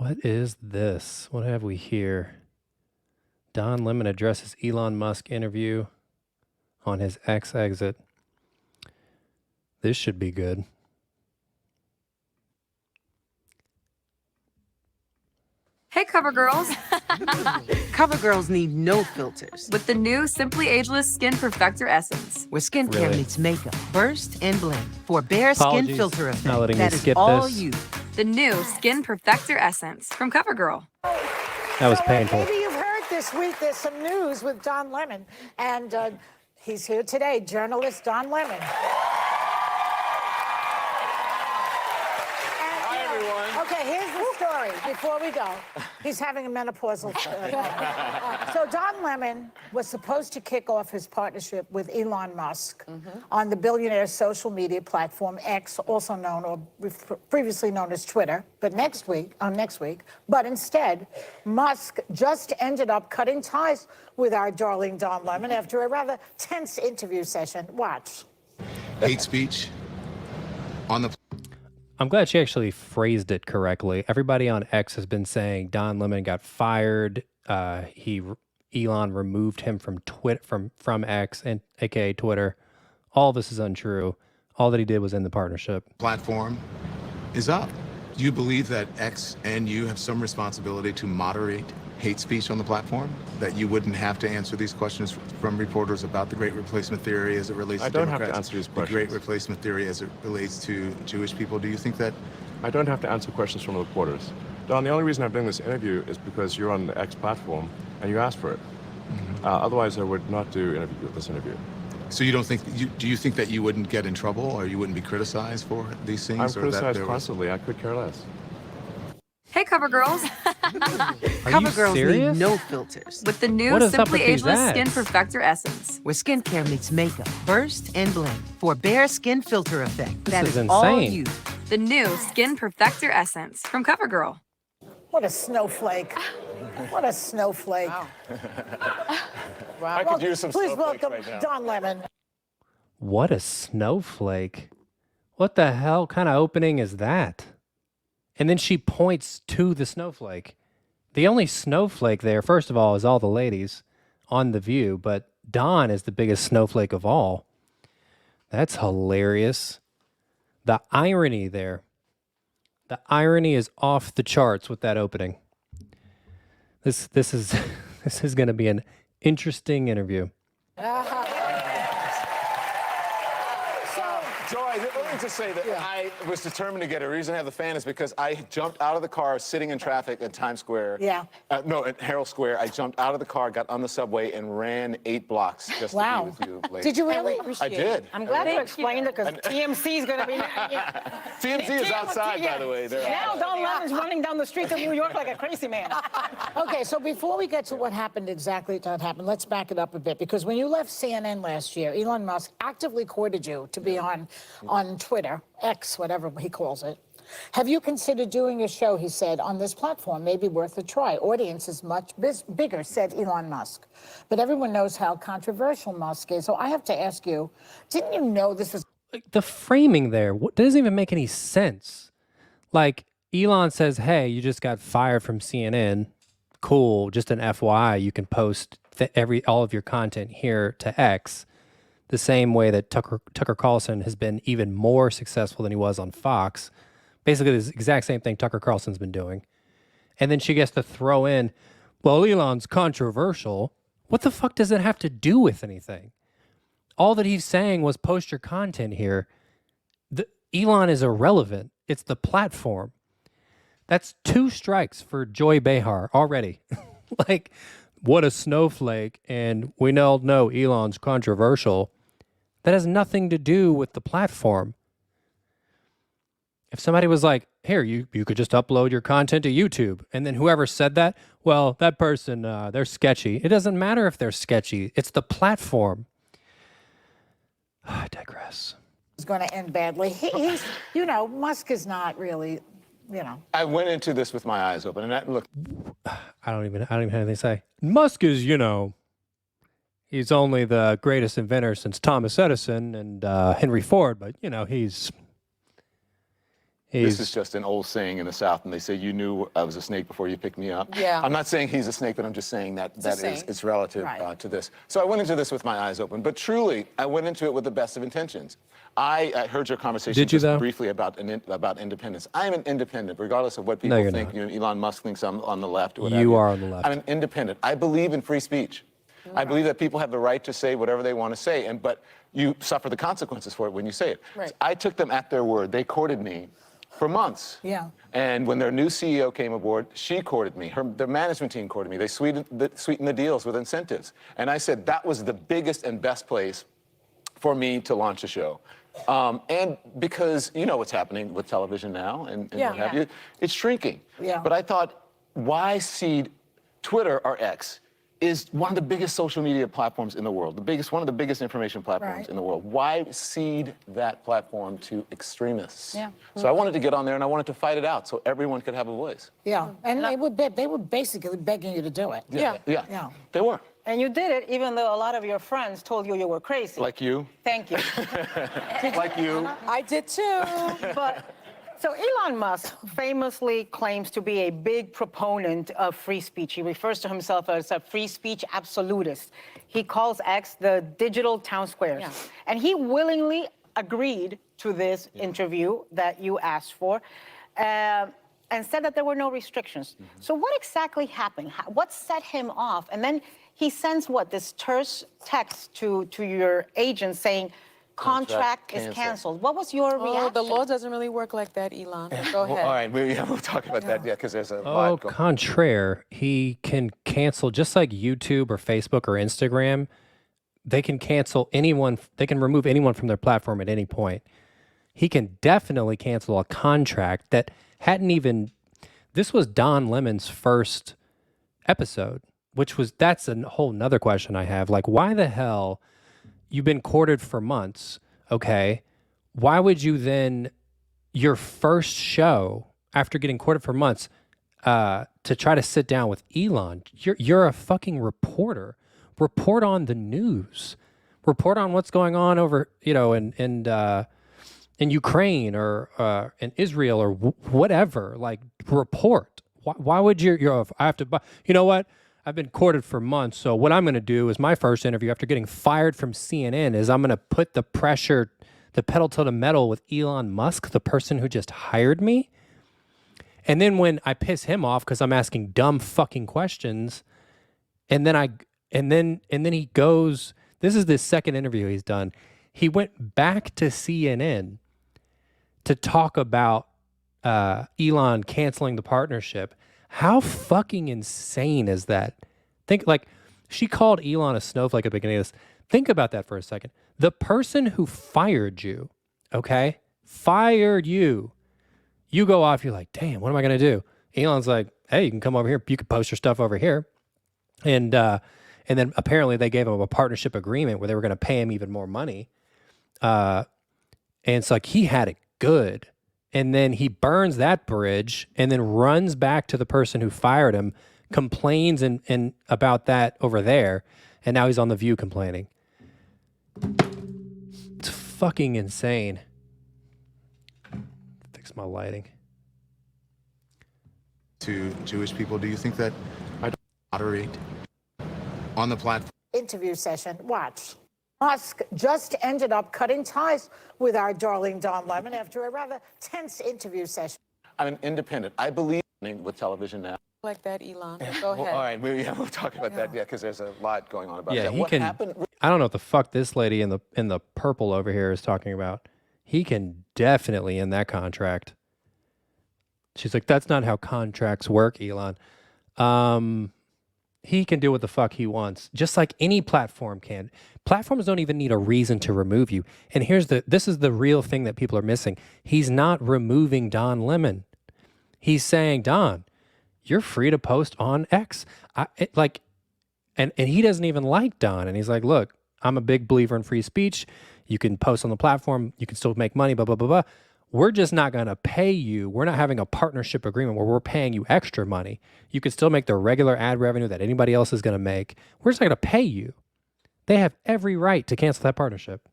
What is this? What have we here? Don Lemon addresses Elon Musk interview on his X exit. This should be good. Hey, Cover Girls. Cover girls need no filters. With the new Simply Ageless Skin Perfector Essence. Where skincare Really? meets makeup. Burst and blend. For bare skin Apologies, filter not effect. letting me That is skip all this. you. The new Skin Perfector Essence from CoverGirl. That was painful. Maybe you've heard this week there's some news with Don Lemon, and he's here today, journalist Don Lemon. Hi, everyone. Okay, here's the story before we go. He's having a menopausal So Don Lemon was supposed to kick off his partnership with Elon Musk on the billionaire social media platform X, also known or previously known as Twitter, but next week. But instead, Musk just ended up cutting ties with our darling Don Lemon after a rather tense interview session. Watch. Hate speech on the I'm glad she actually phrased it correctly. Everybody on X has been saying Don Lemon got fired. Elon removed him from from X and aka Twitter. All this is untrue. All that he did was end the partnership. platform is up. Do you believe that X and you have some responsibility to moderate hate speech on the platform? That you wouldn't have to answer these questions from reporters about the Great Replacement Theory as it relates to I don't have to Democrats, answer these the Great questions. Replacement Theory as it relates to Jewish people? Do you think that I don't have to answer questions from the reporters. Don, the only reason I'm doing this interview is because you're on the X platform and you asked for it. Otherwise, I would not do this interview. so you don't think do you think that you wouldn't get in trouble or you wouldn't be criticized for these things? I'm or that criticized there was- constantly. I could care less. Hey, Cover Girls. Are Cover you girls serious? need no filters. With the new What is up Simply with these Ageless Skin ads? Perfector Essence. Where skincare meets makeup. Burst and blend. For bare skin filter effect. That is is all insane. you. The new Skin Perfector Essence from CoverGirl. What a snowflake. What a snowflake. I could use some Please snowflakes welcome right now. Don Lemon. What a snowflake. What the hell kind of opening is that? And then she points to the snowflake. The only snowflake there, first of all, is all the ladies on The View, but Don is the biggest snowflake of all. That's hilarious. The irony there. The irony is off the charts with that opening. This is this is going to be an interesting interview. Joy, let me just say that I was determined to get a reason to have the fan is because I jumped out of the car sitting in traffic at Times Square. Yeah. No, at Herald Square. I jumped out of the car, got on the subway, and ran 8 blocks just Wow. to be with you ladies. Did you really? I did. I'm glad you explained it because TMC is going to be. TMZ is outside, by the way. They're Now Don Lemon's running down the streets of New York like a crazy man. Okay, so before we get to what happened exactly that happened, let's back it up a bit. Because when you left CNN last year, Elon Musk actively courted you to be on Twitter, X, whatever he calls it. Have you considered doing a show, he said, on this platform? Maybe worth a try. Audience is much bigger, said Elon Musk. But everyone knows how controversial Musk is. So I have to ask you, didn't you know this was Like, the framing there doesn't even make any sense. Like, Elon says, hey, you just got fired from CNN. Cool, just an FYI, you can post all of your content here to X. The same way that Tucker Carlson has been even more successful than he was on Fox. Basically, the exact same thing Tucker Carlson's been doing. And then she gets to throw in, well, Elon's controversial. What the fuck does it have to do with anything? All that he's saying was post your content here. Elon is irrelevant. It's the platform. That's 2 strikes for Joy Behar already. Like, what a snowflake. And we all know Elon's controversial. That has nothing to do with the platform. If somebody was like, here, you could just upload your content to YouTube. And then whoever said that, well, that person, they're sketchy. It doesn't matter if they're sketchy. It's the platform. I digress. going to end badly? He's, Musk is not really, I went into this with my eyes open, and look. I don't even have anything to say. Musk is, he's only the greatest inventor since Thomas Edison and Henry Ford, but he's This is just an old saying in the South, and they say, you knew I was a snake before you picked me up. Yeah. I'm not saying he's a snake, but I'm just saying that it's relative to this. So I went into this with my eyes open, but truly, I went into it with the best of intentions. I heard your conversation just briefly about independence. I'm an independent, regardless of what people think. You know, Elon Musk thinks I'm on the left or whatever. You are on the left. I'm an independent. I believe in free speech. I believe that people have the right to say whatever they want to say, but you suffer the consequences for it when you say it. Right. So I took them at their word. They courted me for months. Yeah. And when their new CEO came aboard, she courted me. Their management team courted me. They sweetened the deals with incentives. And I said that was the biggest and best place for me to launch a show. And because you know what's happening with television now and what have you, it's shrinking. Yeah. But I thought, why seed Twitter or X is one of the biggest social media platforms in the world, one of the biggest information platforms in the world. Why cede that platform to extremists? Yeah. So I wanted to get on there and I wanted to fight it out so everyone could have a voice. Yeah, and they were basically begging you to do it. Yeah. They were. And you did it even though a lot of your friends told you were crazy. Like you. Thank you. Like you. I did too. But so Elon Musk famously claims to be a big proponent of free speech. He refers to himself as a free speech absolutist. He calls X the digital town squares. Yeah. And he willingly agreed to this interview that you asked for and said that there were no restrictions. So what exactly happened? What set him off? And then he sends this terse text to your agent saying, contract is canceled. What was your reaction? The law doesn't really work like that, Elon. Go ahead. Well, all right, we'll talk about that, because there's a Au lot going on. contraire, he can cancel, just like YouTube or Facebook or Instagram, they can cancel anyone, they can remove anyone from their platform at any point. He can definitely cancel a contract that hadn't even, this was Don Lemon's first episode, that's a whole nother question I have. Like, why the hell, you've been courted for months, okay? Why would you then, your first show, after getting courted for months, to try to sit down with Elon? You're a fucking reporter. Report on the news. Report on what's going on over, in Ukraine or in Israel or whatever. Like, report. Why would I have to buy, you know what? I've been courted for months, so what I'm going to do is my first interview after getting fired from CNN is I'm going to put the pedal to the metal with Elon Musk, the person who just hired me. And then when I piss him off because I'm asking dumb fucking questions, and then he goes, this is the second interview he's done. He went back to CNN to talk about Elon canceling the partnership. How fucking insane is that? She called Elon a snowflake at the beginning of this. Think about that for a second. The person who fired you, okay, fired you. You go off, you're like, damn, what am I going to do? Elon's like, hey, you can come over here. You can post your stuff over here. And then apparently they gave him a partnership agreement where they were going to pay him even more money. And it's like he had it good. And then he burns that bridge and then runs back to the person who fired him, complains and about that over there. And now he's on The View complaining. It's fucking insane. Fix my lighting. To Jewish people, do you think that I moderate on the platform? Interview session. Watch. Musk just ended up cutting ties with our darling Don Lemon after a rather tense interview session. I'm an independent. I believe with television now. Like that, Elon. Go ahead. Well, all right, we'll talk about that, because there's a lot going on about that. He What can. happened? I don't know what the fuck this lady in the purple over here is talking about. He can definitely end that contract. She's like, that's not how contracts work, Elon. He can do what the fuck he wants, just like any platform can. Platforms don't even need a reason to remove you. And this is the real thing that people are missing. He's not removing Don Lemon. He's saying, Don, you're free to post on X. And he doesn't even like Don. And he's like, look, I'm a big believer in free speech. You can post on the platform. You can still make money, blah, blah, blah, blah. We're just not going to pay you. We're not having a partnership agreement where we're paying you extra money. You can still make the regular ad revenue that anybody else is going to make. We're just not going to pay you. They have every right to cancel that partnership.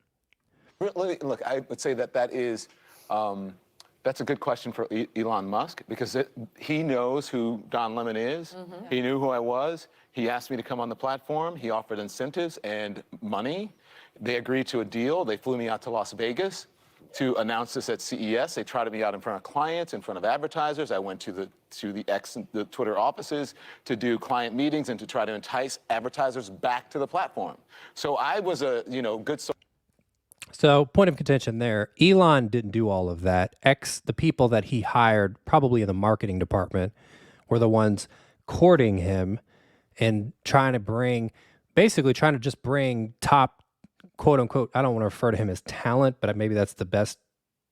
Look, I would say that is That's a good question for Elon Musk because he knows who Don Lemon is. He knew who I was. He asked me to come on the platform. He offered incentives and money. They agreed to a deal. They flew me out to Las Vegas to announce this at CES. They trotted me out in front of clients, in front of advertisers. I went to the Twitter offices to do client meetings and to try to entice advertisers back to the platform. So I was a good. So, point of contention there, Elon didn't do all of that. The people that he hired, probably in the marketing department, were the ones courting him and trying to just bring top, quote unquote, I don't want to refer to him as talent, but maybe that's the best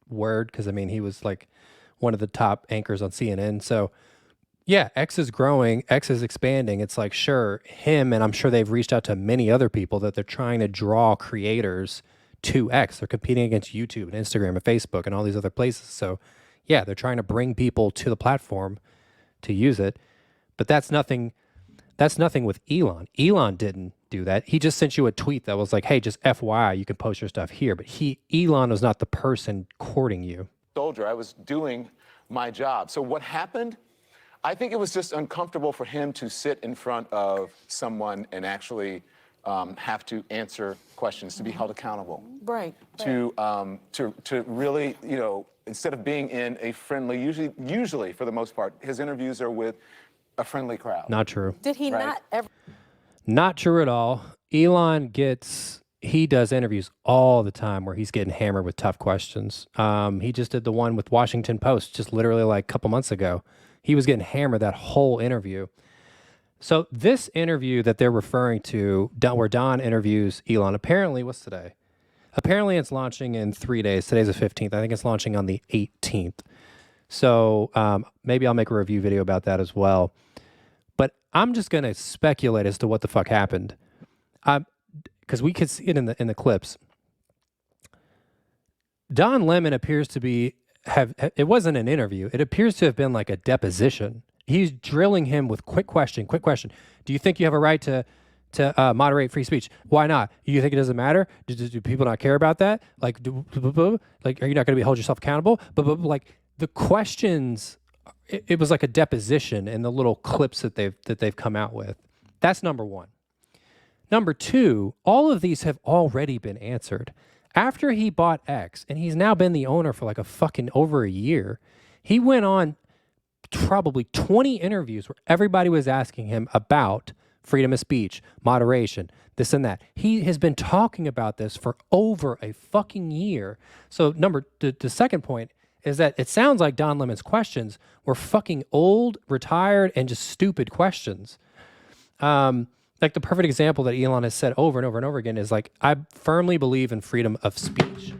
word because, I mean, he was like one of the top anchors on CNN. So, yeah, X is growing, X is expanding. It's like, sure, him, and I'm sure they've reached out to many other people that they're trying to draw creators to X. They're competing against YouTube and Instagram and Facebook and all these other places. So yeah, they're trying to bring people to the platform to use it. But that's nothing with Elon. Elon didn't do that. He just sent you a tweet that was like, hey, just FYI, you can post your stuff here. But Elon was not the person courting you. Soldier, I was doing my job. So what happened? I think it was just uncomfortable for him to sit in front of someone and actually have to answer questions, to be held accountable. Right. To really, instead of being in a friendly, usually for the most part, his interviews are with a friendly crowd. Not true. Did he not ever? Not true at all. Elon he does interviews all the time where he's getting hammered with tough questions. He just did the one with Washington Post just literally like a couple months ago. He was getting hammered that whole interview. So this interview that they're referring to, where Don interviews Elon, apparently, what's today? Apparently it's launching in 3 days. Today's the 15th. I think it's launching on the 18th. So maybe I'll make a review video about that as well. But I'm just going to speculate as to what the fuck happened. Because we could see it in the clips. Don Lemon appears to it wasn't an interview. It appears to have been like a deposition. He's drilling him with quick question. Do you think you have a right to moderate free speech? Why not? You think it doesn't matter? Do people not care about that? Like, are you not going to hold yourself accountable? Like the questions, it was like a deposition in the little clips that they've come out with. That's number one. Number two, all of these have already been answered. After he bought X, and he's now been the owner for like a fucking over a year, he went on probably 20 interviews where everybody was asking him about freedom of speech, moderation, this and that. He has been talking about this for over a fucking year. So the second point is that it sounds like Don Lemon's questions were fucking old, retired, and just stupid questions. Like the perfect example that Elon has said over and over and over again is like, I firmly believe in freedom of speech.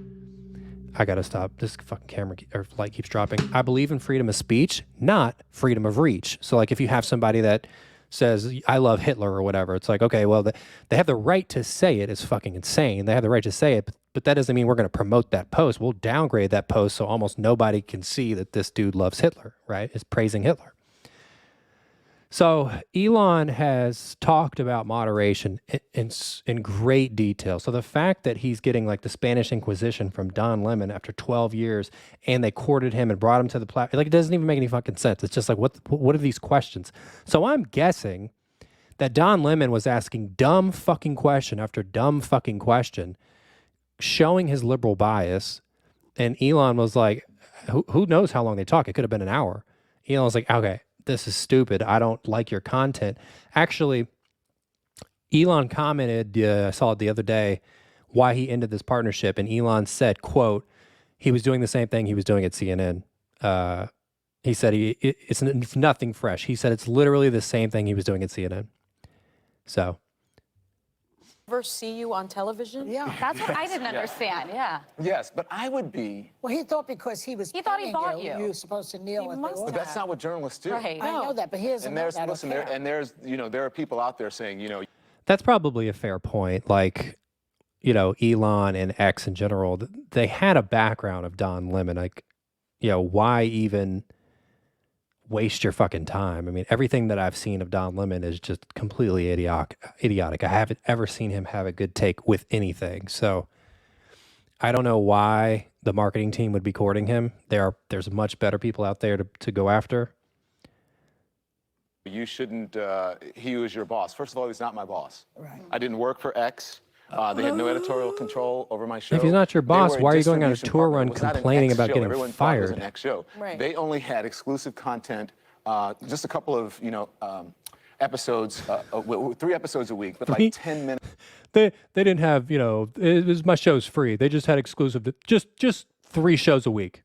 I gotta stop. This fucking camera or light keeps dropping. I believe in freedom of speech, not freedom of reach. So like if you have somebody that says, I love Hitler or whatever, it's like, okay, well, they have the right to say it. It's fucking insane. They have the right to say it, but that doesn't mean we're going to promote that post. We'll downgrade that post so almost nobody can see that this dude loves Hitler, right? Is praising Hitler. So Elon has talked about moderation in great detail. So the fact that he's getting like the Spanish Inquisition from Don Lemon after 12 years and they courted him and brought him to the platform, like it doesn't even make any fucking sense. It's just like, what are these questions? So I'm guessing that Don Lemon was asking dumb fucking question after dumb fucking question, showing his liberal bias. And Elon was like, who knows how long they talk? It could have been an hour. Elon was like, okay, this is stupid. I don't like your content. Actually, Elon commented, I saw it the other day, why he ended this partnership. And Elon said, quote, he was doing the same thing he was doing at CNN. He said it's nothing fresh. He said it's literally the same thing he was doing at CNN. So. Ever see you on television? Yeah. That's what I didn't understand. Yeah. Yes, but I would be. Well, he thought because he was He thought he paying bought you. you were supposed to kneel He at the must altar. But that's not what journalists do. Right. I know that, but he doesn't And know there's that. listen, there are people out there saying, That's probably a fair point. Like, Elon and X in general, they had a background of Don Lemon. Like, why even waste your fucking time? I mean, everything that I've seen of Don Lemon is just completely idiotic. I haven't ever seen him have a good take with anything. So I don't know why the marketing team would be courting him. There's much better people out there to go after. You shouldn't, he was your boss. First of all, he's not my boss. Right. I didn't work for X. They had no editorial control over my show. If he's not your They boss, were a why are you going on a distribution tour partner. run It was not an complaining X about show. getting Everyone thought it was an fired? X show. Right. They only had exclusive content, just a couple of, episodes, 3 episodes a week, but like 10 minutes. They didn't have, it was, my show's free. They just had exclusive, just 3 shows a week.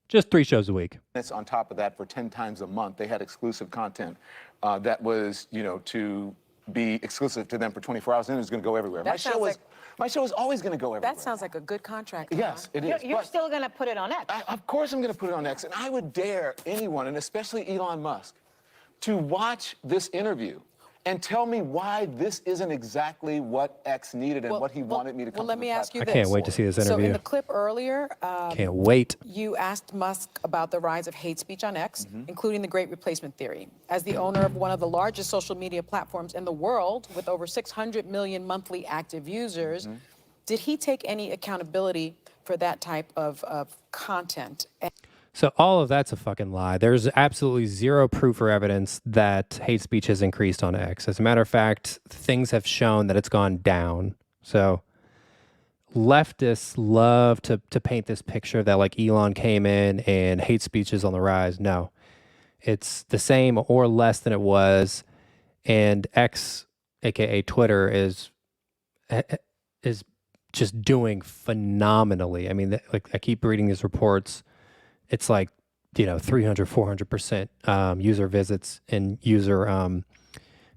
Just 3 shows a week. On top of that, for 10 times a month, they had exclusive content that was, to be exclusive to them for 24 hours, and it was going to go everywhere. That sounds like- My show is always going to go everywhere. That sounds like a good contract. Yes, it is. You're but still going to put it on X. of course I'm going to put it on X, and I would dare anyone, and especially Elon Musk, to watch this interview and tell me why this isn't exactly what X needed and what he wanted me to come Well, let to me the ask you I this. can't wait to see this So in interview. the clip earlier, Can't wait. you asked Musk about the rise of hate speech on X, Mm-hmm. including the Great Replacement Theory. As the owner of one of the largest social media platforms in the world, with over 600 million monthly active users, Mm-hmm. did he take any accountability for that type of content? So all of that's a fucking lie. There's absolutely zero proof or evidence that hate speech has increased on X. As a matter of fact, things have shown that it's gone down. So leftists love to paint this picture that like Elon came in and hate speech is on the rise. No, it's the same or less than it was. And X, aka Twitter, is just doing phenomenally. I mean, like I keep reading these reports. It's like, 300, 400% user visits and user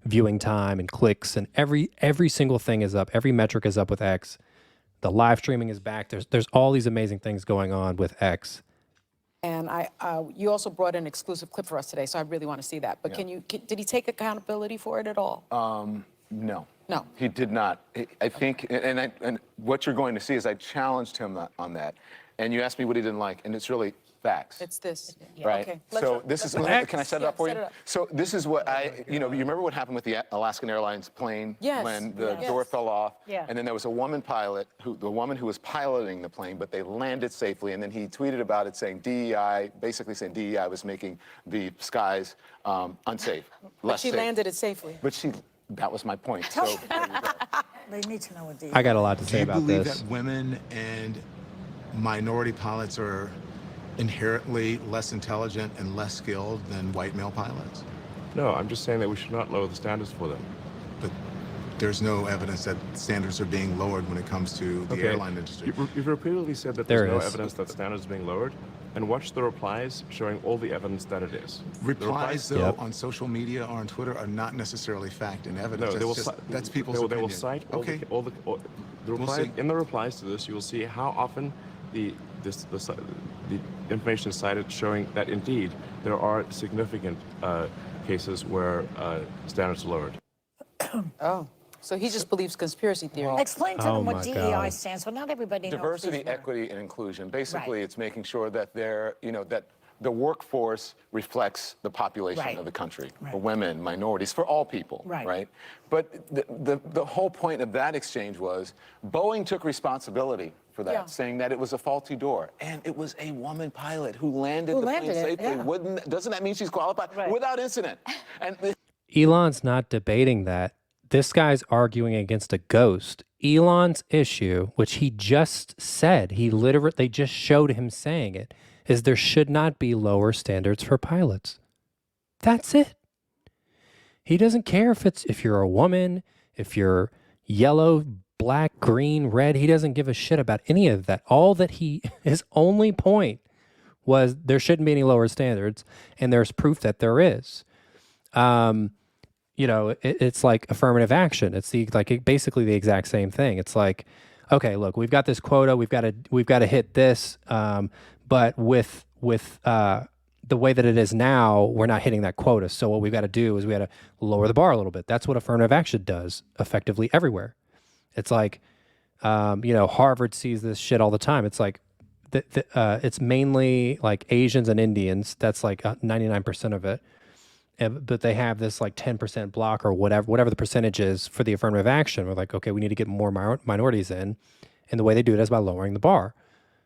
viewing time and clicks, and every single thing is up. Every metric is up with X. The live streaming is back. There's all these amazing things going on with X. And you also brought an exclusive clip for us today, so I really want to see that. But did he take accountability for it at all? No. No. He did not. I think, and what you're going to see is I challenged him on that. And you asked me what he didn't like, and it's really facts. It's this. Right. Okay. So this is, can I set it up for you? So this is what you remember what happened with the Alaskan Airlines plane Yes. when the Yes. door fell off? Yeah. And then there was a woman pilot, the woman who was piloting the plane, but they landed safely. And then he tweeted about it saying basically saying DEI was making the skies unsafe, But she safe. landed it safely. But that was my point. So They need to know what these. I got a lot to Do say you about believe this. that women and minority pilots are inherently less intelligent and less skilled than white male pilots? No, I'm just saying that we should not lower the standards for them. But there's no evidence that standards are being lowered when it comes to the airline industry. You've repeatedly said that There there's no is. evidence that standards are being lowered, and watch the replies showing all the evidence that it is. The Replies, though, Yep. on social media or on Twitter are not necessarily fact and evidence. No, That's they will. just- that's people's They opinion. will cite all Okay. the reply, see. in the replies to this. You will see how often the information is cited, showing that indeed there are significant cases where standards are lowered. Oh. So he just believes conspiracy theory. Explain to Oh them my what DEI God. stands for. Not everybody knows. diversity, these words. equity, and inclusion. Basically, Right. it's making sure that that the workforce reflects the population Right. of the country, Right. for women, minorities, for all people, Right. But the whole point of that exchange was Boeing took responsibility for that, Yeah. saying that it was a faulty door, and it was a woman pilot who landed Who the landed plane it, safely. yeah. Doesn't that mean she's qualified? Right. Without incident. And Elon's not debating that. This guy's arguing against a ghost. Elon's issue, which he just said, they just showed him saying it, is there should not be lower standards for pilots. That's it. He doesn't care if you're a woman, if you're yellow, black, green, red. He doesn't give a shit about any of that. His only point was there shouldn't be any lower standards, and there's proof that there is. It's like affirmative action. It's basically the exact same thing. It's like, okay, look, we've got this quota, we've got to hit this, but with the way that it is now, we're not hitting that quota. So what we've got to do is we got to lower the bar a little bit. That's what affirmative action does effectively everywhere. It's like, Harvard sees this shit all the time. It's like, it's mainly like Asians and Indians. That's like 99% of it. But they have this like 10% block or whatever the percentage is for the affirmative action. We're like, okay, we need to get more minorities in. And the way they do it is by lowering the bar.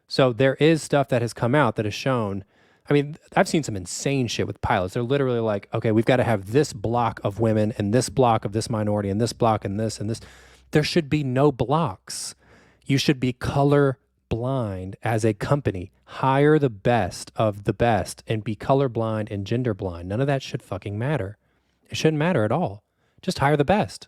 So there is stuff that has come out that has shown. I mean, I've seen some insane shit with pilots. They're literally like, okay, we've got to have this block of women and this block of this minority and this block and this and this. There should be no blocks. You should be color blind as a company. Hire the best of the best and be color blind and gender blind. None of that should fucking matter. It shouldn't matter at all. Just hire the best.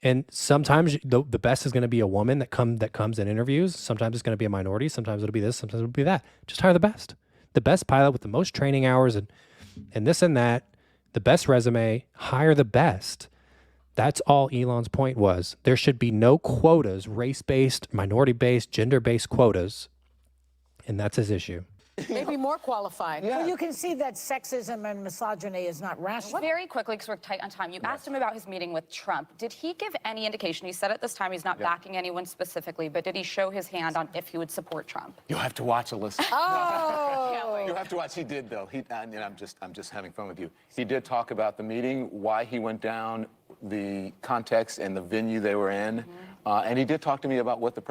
And sometimes the best is going to be a woman that comes in interviews. Sometimes it's going to be a minority. Sometimes it'll be this. Sometimes it'll be that. Just hire the best. The best pilot with the most training hours and this and that. The best resume. Hire the best. That's all Elon's point was. There should be no quotas, race-based, minority-based, gender-based quotas. And that's his issue. Maybe more qualified. Well, you can see that sexism and misogyny is not rational. Very quickly, because we're tight on time, you asked him about his meeting with Trump. Did he give any indication? He said at this time he's not backing anyone specifically, but did he show his hand on if he would support Trump? You'll have to watch, Alyssa. Oh! You have to watch. He did, though. And I'm just having fun with you. He did talk about the meeting, why he went down, the context and the venue they were in. And he did talk to me about what the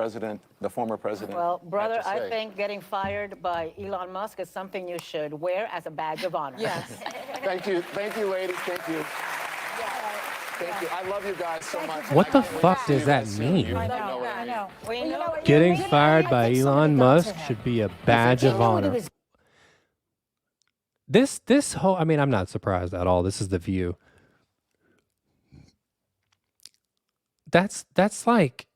former president. Well, brother, had to I say. think getting fired by Elon Musk is something you should wear as a badge of honor. Yes. Thank you, ladies. Thank you. Thank you. I love you guys so much. What the fuck does that mean? I know. We know. Getting fired by Elon Musk should be a badge of honor. This whole, I mean, I'm not surprised at all. This is The View. That's like,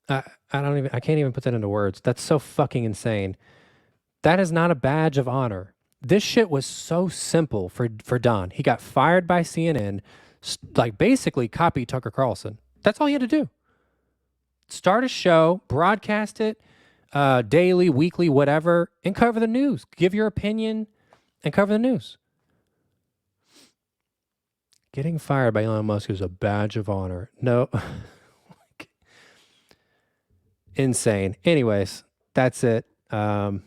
I can't even put that into words. That's so fucking insane. That is not a badge of honor. This shit was so simple for Don. He got fired by CNN, like basically copy Tucker Carlson. That's all he had to do. Start a show, broadcast it, daily, weekly, whatever, and cover the news. Give your opinion and cover the news. Getting fired by Elon Musk is a badge of honor. No. Insane. Anyways, that's it. That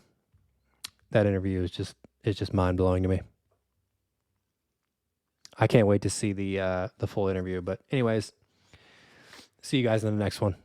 interview is just mind blowing to me. I can't wait to see the full interview. But anyways, see you guys in the next one.